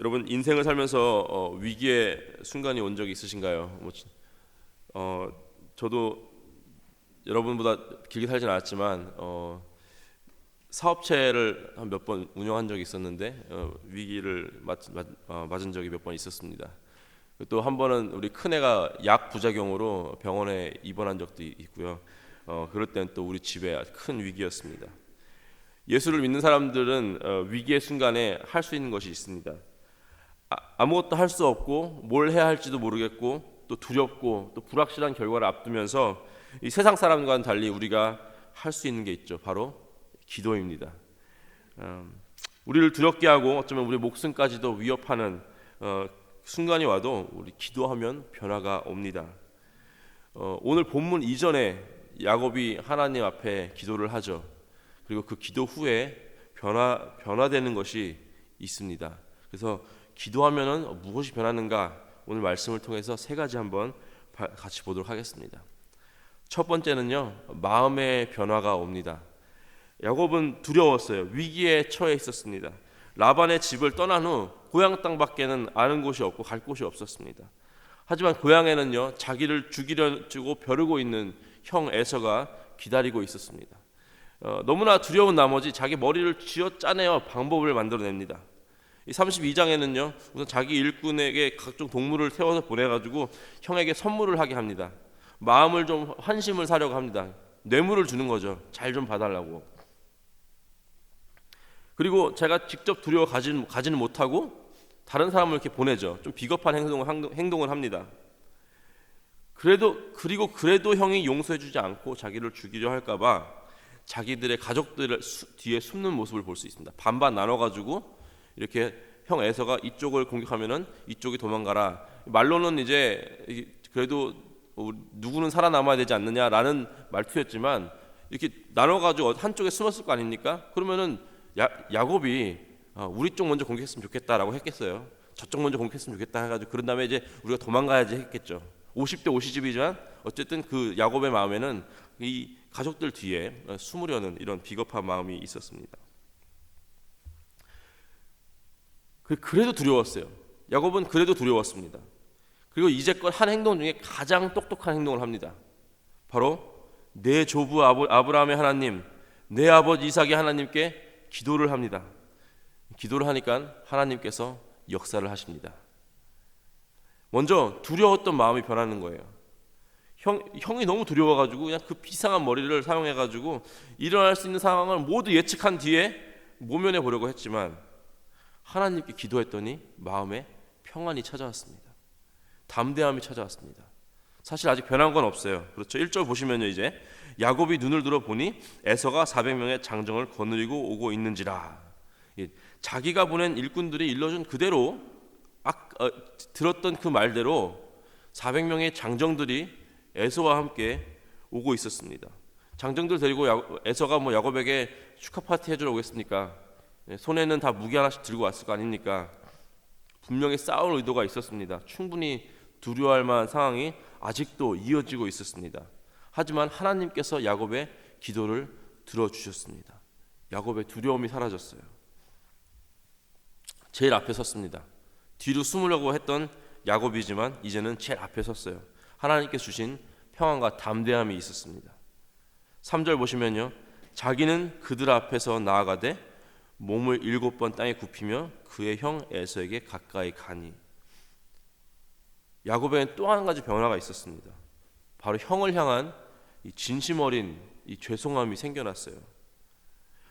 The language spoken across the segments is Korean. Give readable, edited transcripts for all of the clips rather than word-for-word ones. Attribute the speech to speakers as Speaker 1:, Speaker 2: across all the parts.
Speaker 1: 여러분 인생을 살면서 위기의 순간이 온 적이 있으신가요? 저도 여러분보다 길게 살진 않았지만 사업체를 한 몇 번 운영한 적이 있었는데 위기를 맞은 적이 몇 번 있었습니다. 또 한 번은 우리 큰애가 약 부작용으로 병원에 입원한 적도 있고요. 그럴 때는 또 우리 집에 큰 위기였습니다. 예수를 믿는 사람들은 위기의 순간에 할 수 있는 것이 있습니다. 아무것도 할 수 없고 뭘 해야 할지도 모르겠고 또 두렵고 또 불확실한 결과를 앞두면서 이 세상 사람과는 달리 우리가 할 수 있는 게 있죠. 바로 기도입니다. 우리를 두렵게 하고 어쩌면 우리 목숨까지도 위협하는 순간이 와도 우리 기도하면 변화가 옵니다. 오늘 본문 이전에 야곱이 하나님 앞에 기도를 하죠. 그리고 그 기도 후에 변화되는 것이 있습니다. 그래서 기도하면은 무엇이 변하는가, 오늘 말씀을 통해서 세 가지 한번 같이 보도록 하겠습니다. 첫 번째는요, 마음의 변화가 옵니다. 야곱은 두려웠어요. 위기에 처해 있었습니다. 라반의 집을 떠난 후 고향 땅밖에는 아는 곳이 없고 갈 곳이 없었습니다. 하지만 고향에는요, 자기를 죽이려고 벼르고 있는 형 에서가 기다리고 있었습니다. 너무나 두려운 나머지 자기 머리를 쥐어 짜내어 방법을 만들어냅니다. 이 32장에는요, 우선 자기 일꾼에게 각종 동물을 태워서 보내가지고 형에게 선물을 하게 합니다. 마음을 좀 환심을 사려고 합니다. 뇌물을 주는 거죠. 잘 좀 봐달라고. 그리고 제가 직접 두려워 가지는 못하고 다른 사람을 이렇게 보내죠. 좀 비겁한 행동을 합니다. 그래도 형이 용서해주지 않고 자기를 죽이려 할까봐 자기들의 가족들을 뒤에 숨는 모습을 볼 수 있습니다. 반반 나눠가지고 이렇게 형 에서가 이쪽을 공격하면은 이쪽이 도망가라. 말로는 이제 그래도 누구는 살아남아야 되지 않느냐라는 말투였지만 이렇게 나눠가지고 한쪽에 숨었을 거 아닙니까? 그러면은 야곱이 우리 쪽 먼저 공격했으면 좋겠다라고 했겠어요. 저쪽 먼저 공격했으면 좋겠다 해가지고 그런 다음에 이제 우리가 도망가야지 했겠죠. 50대 50이지만 어쨌든 그 야곱의 마음에는 이 가족들 뒤에 숨으려는 이런 비겁한 마음이 있었습니다. 그래도 두려웠어요. 야곱은 그래도 두려웠습니다. 그리고 이제껏 한 행동 중에 가장 똑똑한 행동을 합니다. 바로 내 조부 아브라함의 하나님, 내 아버지 이삭의 하나님께 기도를 합니다. 기도를 하니까 하나님께서 역사를 하십니다. 먼저 두려웠던 마음이 변하는 거예요. 형이 너무 두려워가지고 그냥 그 비상한 머리를 사용해가지고 일어날 수 있는 상황을 모두 예측한 뒤에 모면해 보려고 했지만 하나님께 기도했더니 마음에 평안이 찾아왔습니다. 담대함이 찾아왔습니다. 사실 아직 변한 건 없어요. 그렇죠? 1절 보시면요, 이제 야곱이 눈을 들어 보니 에서가 400명의 장정을 거느리고 오고 있는지라. 자기가 보낸 일꾼들이 일러준 그대로 들었던 그 말대로 400명의 장정들이 에서와 함께 오고 있었습니다. 장정들 데리고 에서가 야곱에게 축하 파티 해주러 오겠습니까? 손에는 다 무기 하나씩 들고 왔을 거 아닙니까? 분명히 싸울 의도가 있었습니다. 충분히 두려워할 만한 상황이 아직도 이어지고 있었습니다. 하지만 하나님께서 야곱의 기도를 들어주셨습니다. 야곱의 두려움이 사라졌어요. 제일 앞에 섰습니다. 뒤로 숨으려고 했던 야곱이지만 이제는 제일 앞에 섰어요. 하나님께서 주신 평안과 담대함이 있었습니다. 3절 보시면요, 자기는 그들 앞에서 나아가되 몸을 7번 땅에 굽히며 그의 형 에서에게 가까이 가니. 야곱에는 또 한 가지 변화가 있었습니다. 바로 형을 향한 이 진심 어린 이 죄송함이 생겨났어요.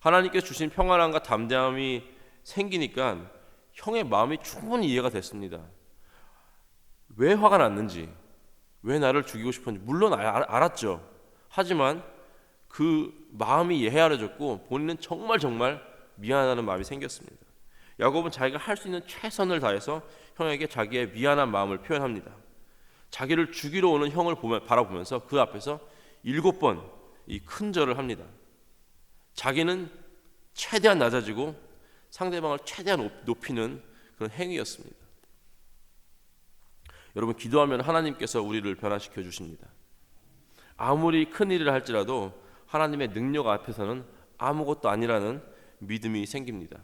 Speaker 1: 하나님께서 주신 평안함과 담대함이 생기니까 형의 마음이 충분히 이해가 됐습니다. 왜 화가 났는지, 왜 나를 죽이고 싶었는지 물론 알았죠. 하지만 그 마음이 헤아려졌고 본인은 정말 미안하다는 마음이 생겼습니다. 야곱은 자기가 할 수 있는 최선을 다해서 형에게 자기의 미안한 마음을 표현합니다. 자기를 죽이러 오는 형을 바라보면서 그 앞에서 7번 이 큰 절을 합니다. 자기는 최대한 낮아지고 상대방을 최대한 높이는 그런 행위였습니다. 여러분, 기도하면 하나님께서 우리를 변화시켜 주십니다. 아무리 큰 일을 할지라도 하나님의 능력 앞에서는 아무것도 아니라는 믿음이 생깁니다.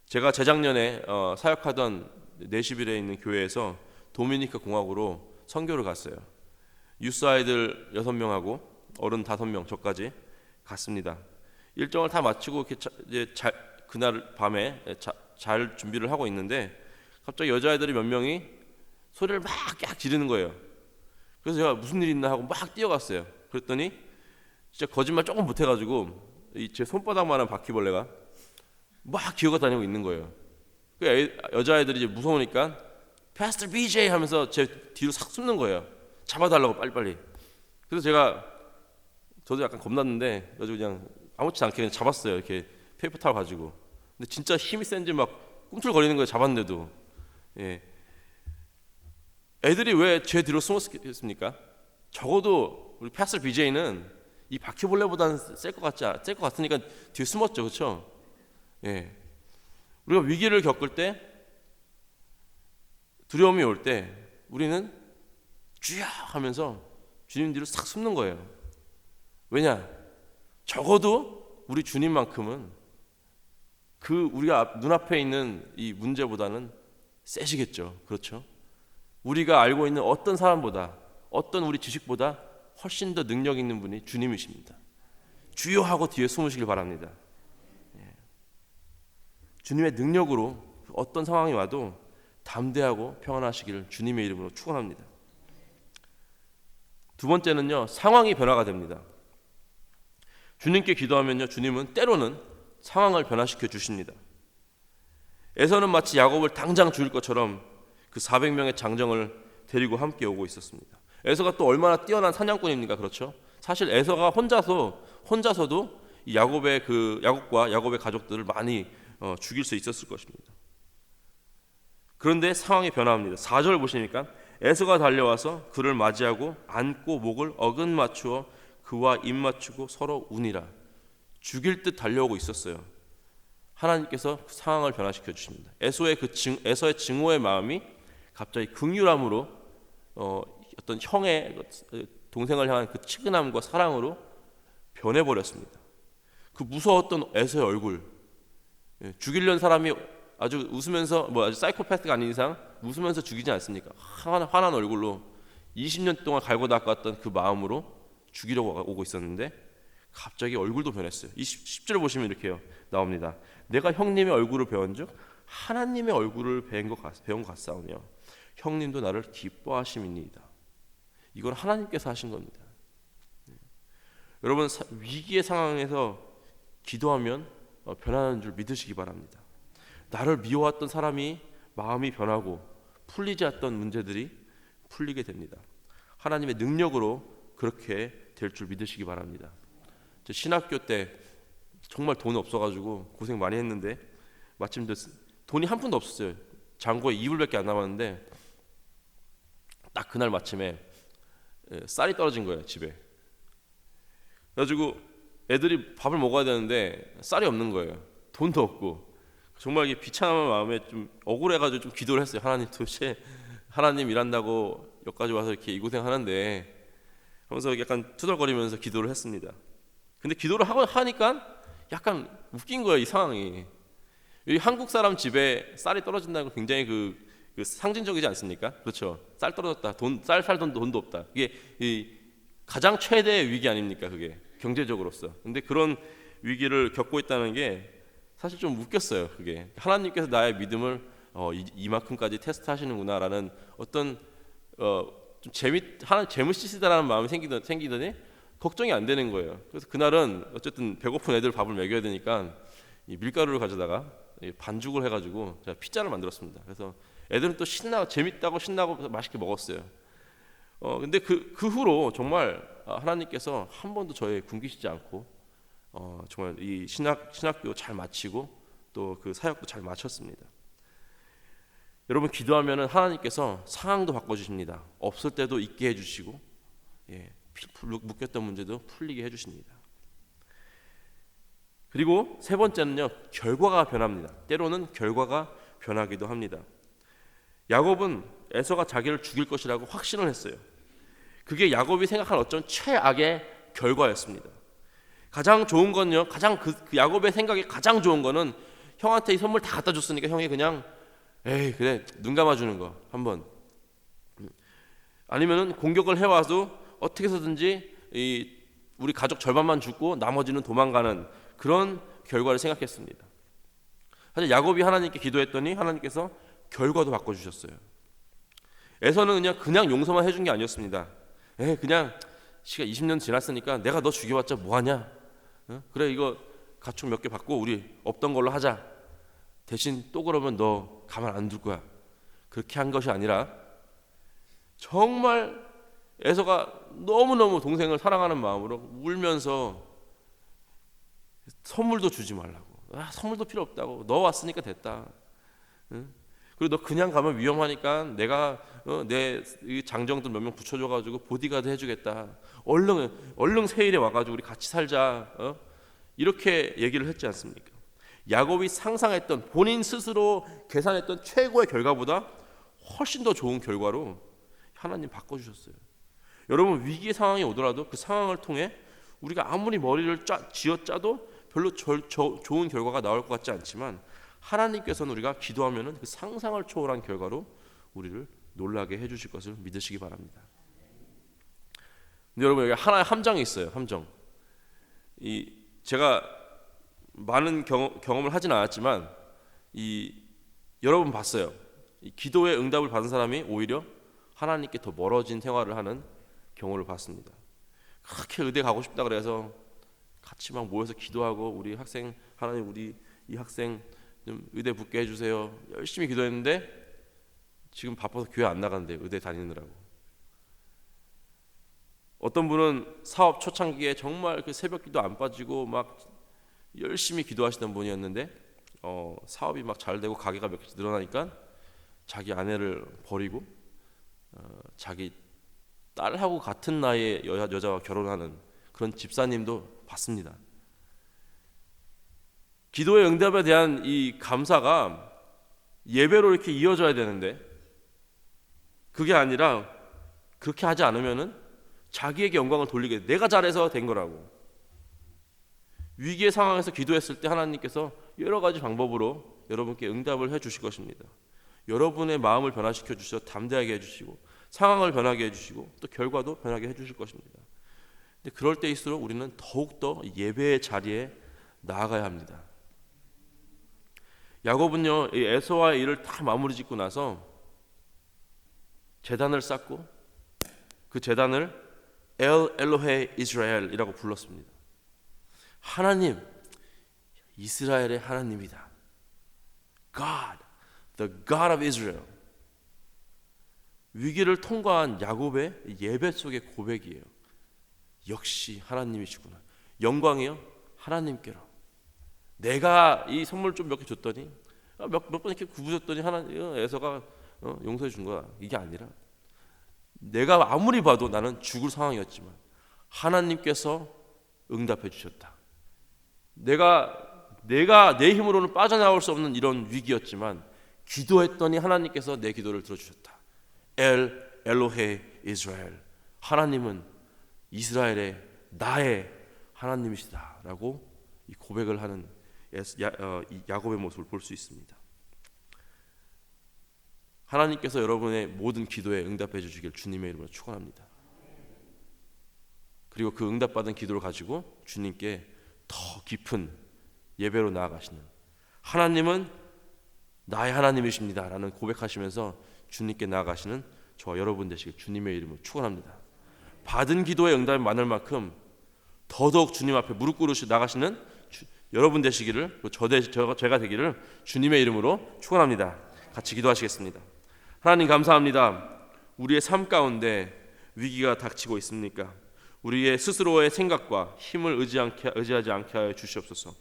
Speaker 1: 제가 재작년에 사역하던 내시빌에 있는 교회에서 도미니카 공화국으로 선교를 갔어요. 유스 아이들 6명하고 어른 5명 저까지 갔습니다. 일정을 다 마치고 이제 그날 밤에 잘 준비를 하고 있는데 갑자기 여자아이들이 몇 명이 소리를 막 지르는 거예요. 그래서 제가 무슨 일 있나 하고 막 뛰어갔어요. 그랬더니 진짜 거짓말 조금 못해가지고 제 손바닥만한 바퀴벌레가 막 기어가 다니고 있는 거예요. 그 여자아이들이 이제 무서우니까 Pastor BJ 하면서 제 뒤로 싹 숨는 거예요. 잡아달라고 빨리빨리. 그래서 저도 약간 겁났는데 그래서 그냥 아무렇지 않게 그냥 잡았어요. 이렇게 페이퍼 타월 가지고. 근데 진짜 힘이 센지 막 꿈틀거리는 거예요. 잡았는데도. 예. 애들이 왜 제 뒤로 숨었습니까? 적어도 우리 패스터 BJ는 이 바퀴벌레보다는 셀 것 같으니까 뒤에 숨었죠, 그렇죠? 예. 우리가 위기를 겪을 때, 두려움이 올 때, 우리는 주여 하면서 주님 뒤로 싹 숨는 거예요. 왜냐? 적어도 우리 주님만큼은 그 우리가 눈앞에 있는 이 문제보다는 세시겠죠, 그렇죠? 우리가 알고 있는 어떤 사람보다, 어떤 우리 지식보다 훨씬 더 능력 있는 분이 주님이십니다. 주여 하고 뒤에 숨으시길 바랍니다. 주님의 능력으로 어떤 상황이 와도 담대하고 평안하시기를 주님의 이름으로 축원합니다. 두 번째는요, 상황이 변화가 됩니다. 주님께 기도하면요, 주님은 때로는 상황을 변화시켜 주십니다. 에서는 마치 야곱을 당장 죽일 것처럼 그 400명의 장정을 데리고 함께 오고 있었습니다. 에서가 또 얼마나 뛰어난 사냥꾼입니까? 그렇죠? 사실 에서가 혼자서도 이 야곱과 야곱의 가족들을 많이 죽일 수 있었을 것입니다. 그런데 상황이 변화합니다. 4절 보시니까 에서가 달려와서 그를 맞이하고 안고 목을 어긋 맞추어 그와 입 맞추고 서로 우니라. 죽일 듯 달려오고 있었어요. 하나님께서 상황을 변화시켜 주십니다. 에서의 증오의 마음이 갑자기 긍휼함으로 어떤 형의 동생을 향한 그 치근함과 사랑으로 변해버렸습니다. 그 무서웠던 에서의 얼굴, 죽이려는 사람이 아주 웃으면서 아주 사이코패스가 아닌 이상 웃으면서 죽이지 않습니까? 환한 얼굴로 20년 동안 갈고 닦았던 그 마음으로 죽이려고 오고 있었는데 갑자기 얼굴도 변했어요. 10절을 보시면 이렇게 나옵니다. 내가 형님의 얼굴을 배운즉 하나님의 얼굴을 배운 것 같사오며 형님도 나를 기뻐하심이니이다. 이건 하나님께서 하신 겁니다. 여러분, 위기의 상황에서 기도하면 변하는 줄 믿으시기 바랍니다. 나를 미워했던 사람이 마음이 변하고 풀리지 않던 문제들이 풀리게 됩니다. 하나님의 능력으로 그렇게 될 줄 믿으시기 바랍니다. 저 신학교 때 정말 돈 없어가지고 고생 많이 했는데 마침 돈이 한 푼도 없었어요. 잔고에 2불밖에 안 남았는데 딱 그날 마침에 쌀이 떨어진 거예요, 집에. 그래가지고 애들이 밥을 먹어야 되는데 쌀이 없는 거예요. 돈도 없고. 정말 이게 비참한 마음에 좀 억울해가지고 좀 기도를 했어요. 하나님, 도대체 하나님 일한다고 여기까지 와서 이렇게 이 고생하는데 하면서 약간 투덜거리면서 기도를 했습니다. 근데 기도를 하니까 약간 웃긴 거예요, 이 상황이. 이 한국 사람 집에 쌀이 떨어진다는 건 굉장히 그 상징적이지 않습니까? 그렇죠. 쌀 떨어졌다. 쌀 살 돈도 없다. 이게 이 가장 최대의 위기 아닙니까? 그게 경제적으로서. 근데 그런 위기를 겪고 있다는 게 사실 좀 웃겼어요. 그게 하나님께서 나의 믿음을 이만큼까지 테스트하시는구나라는 어떤 좀 재밌으시다라는 마음이 생기더니 걱정이 안 되는 거예요. 그래서 그날은 어쨌든 배고픈 애들 밥을 먹여야 되니까 이 밀가루를 가져다가 반죽을 해가지고 제가 피자를 만들었습니다. 그래서 애들은 또 재밌다고 신나고 맛있게 먹었어요. 근데 그 후로 정말 하나님께서 한 번도 저희 굶기시지 않고 정말 이 신학교 잘 마치고 또 그 사역도 잘 마쳤습니다. 여러분, 기도하면은 하나님께서 상황도 바꿔주십니다. 없을 때도 있게 해주시고, 묶였던 문제도 풀리게 해주십니다. 그리고 세 번째는요, 결과가 변합니다. 때로는 결과가 변하기도 합니다. 야곱은 에서가 자기를 죽일 것이라고 확신을 했어요. 그게 야곱이 생각한 어떤 최악의 결과였습니다. 가장 좋은 건요, 그 야곱의 생각에 가장 좋은 거는 형한테 이 선물 다 갖다 줬으니까 형이 그냥 에이 그래 눈 감아주는 거 한번. 아니면은 공격을 해와도 어떻게 해서든지 우리 가족 절반만 죽고 나머지는 도망가는 그런 결과를 생각했습니다. 사실 야곱이 하나님께 기도했더니 하나님께서 결과도 바꿔주셨어요. 에서는 그냥 용서만 해준 게 아니었습니다. 그냥 시간 20년 지났으니까 내가 너 죽여봤자 뭐하냐? 그래 이거 가축 몇 개 받고 우리 없던 걸로 하자. 대신 또 그러면 너 가만 안 둘 거야. 그렇게 한 것이 아니라 정말 에서가 너무너무 동생을 사랑하는 마음으로 울면서 선물도 주지 말라고. 선물도 필요 없다고. 너 왔으니까 됐다. 그리고 너 그냥 가면 위험하니까 내가 내 장정들 몇 명 붙여줘가지고 보디가드 해주겠다. 얼른 세일에 와가지고 우리 같이 살자. 이렇게 얘기를 했지 않습니까? 야곱이 상상했던 본인 스스로 계산했던 최고의 결과보다 훨씬 더 좋은 결과로 하나님 바꿔주셨어요. 여러분 위기의 상황이 오더라도 그 상황을 통해 우리가 아무리 머리를 쥐어짜도 별로 좋은 결과가 나올 것 같지 않지만 하나님께서는 우리가 기도하면 그 상상을 초월한 결과로 우리를 놀라게 해주실 것을 믿으시기 바랍니다. 근데 여러분 여기 하나의 함정이 있어요. 함정. 제가 많은 경험을 하진 않았지만 여러분 봤어요. 기도의 응답을 받은 사람이 오히려 하나님께 더 멀어진 생활을 하는 경우를 봤습니다. 그렇게 의대 가고 싶다 그래서 같이 막 모여서 기도하고 우리 학생 하나님 우리 이 학생 좀 의대 붙게 해주세요. 열심히 기도했는데 지금 바빠서 교회 안 나가는데 의대 다니느라고. 어떤 분은 사업 초창기에 정말 그 새벽 기도 안 빠지고 막 열심히 기도하시던 분이었는데 사업이 막 잘 되고 가게가 몇 개씩 늘어나니까 자기 아내를 버리고 자기 딸하고 같은 나이의 여자와 결혼하는 그런 집사님도 봤습니다. 기도의 응답에 대한 이 감사가 예배로 이렇게 이어져야 되는데 그게 아니라 그렇게 하지 않으면은 자기에게 영광을 돌리게 내가 잘해서 된 거라고. 위기의 상황에서 기도했을 때 하나님께서 여러 가지 방법으로 여러분께 응답을 해 주실 것입니다. 여러분의 마음을 변화시켜 주셔서 담대하게 해 주시고 상황을 변하게 해 주시고 또 결과도 변하게 해 주실 것입니다. 근데 그럴 때일수록 우리는 더욱더 예배의 자리에 나아가야 합니다. 야곱은요 이 에서와의 일을 다 마무리 짓고 나서 제단을 쌓고 그 제단을 엘 엘로헤 이스라엘이라고 불렀습니다. 하나님, 이스라엘의 하나님이다. God, the God of Israel. 위기를 통과한 야곱의 예배 속의 고백이에요. 역시 하나님이시구나. 영광이요 하나님께로. 내가 이 선물 좀 몇 개 줬더니 몇 번 이렇게 구부줬더니 에서가 용서해 준 거야. 이게 아니라 내가 아무리 봐도 나는 죽을 상황이었지만 하나님께서 응답해 주셨다. 내가 내 힘으로는 빠져나올 수 없는 이런 위기였지만 기도했더니 하나님께서 내 기도를 들어주셨다. 엘로헤 이스라엘. 하나님은 이스라엘의 나의 하나님이시다라고 이 고백을 하는 야곱의 모습을 볼 수 있습니다. 하나님께서 여러분의 모든 기도에 응답해 주시길 주님의 이름으로 축원합니다. 그리고 그 응답받은 기도를 가지고 주님께 더 깊은 예배로 나아가시는 하나님은 나의 하나님이십니다 라는 고백하시면서 주님께 나아가시는 저와 여러분 되시길 주님의 이름으로 축원합니다. 받은 기도의 응답이 많을 만큼 더더욱 주님 앞에 무릎 꿇으시 나가시는 여러분 되시기를 제가 되기를 주님의 이름으로 축원합니다. 같이 기도하시겠습니다. 하나님 감사합니다. 우리의 삶 가운데 위기가 닥치고 있습니까? 우리의 스스로의 생각과 힘을 의지하지 않게 하여 주시옵소서.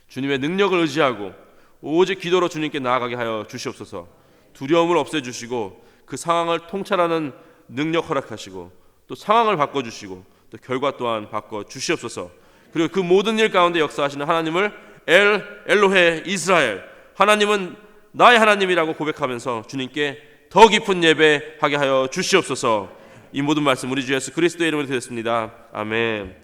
Speaker 1: 주님의 능력을 의지하고 오직 기도로 주님께 나아가게 하여 주시옵소서. 두려움을 없애주시고 그 상황을 통찰하는 능력 허락하시고 또 상황을 바꿔주시고 또 결과 또한 바꿔주시옵소서. 그리고 그 모든 일 가운데 역사하시는 하나님을 엘로헤 이스라엘, 하나님은 나의 하나님이라고 고백하면서 주님께 더 깊은 예배하게 하여 주시옵소서. 이 모든 말씀 우리 주 예수 그리스도의 이름으로 드렸습니다. 아멘.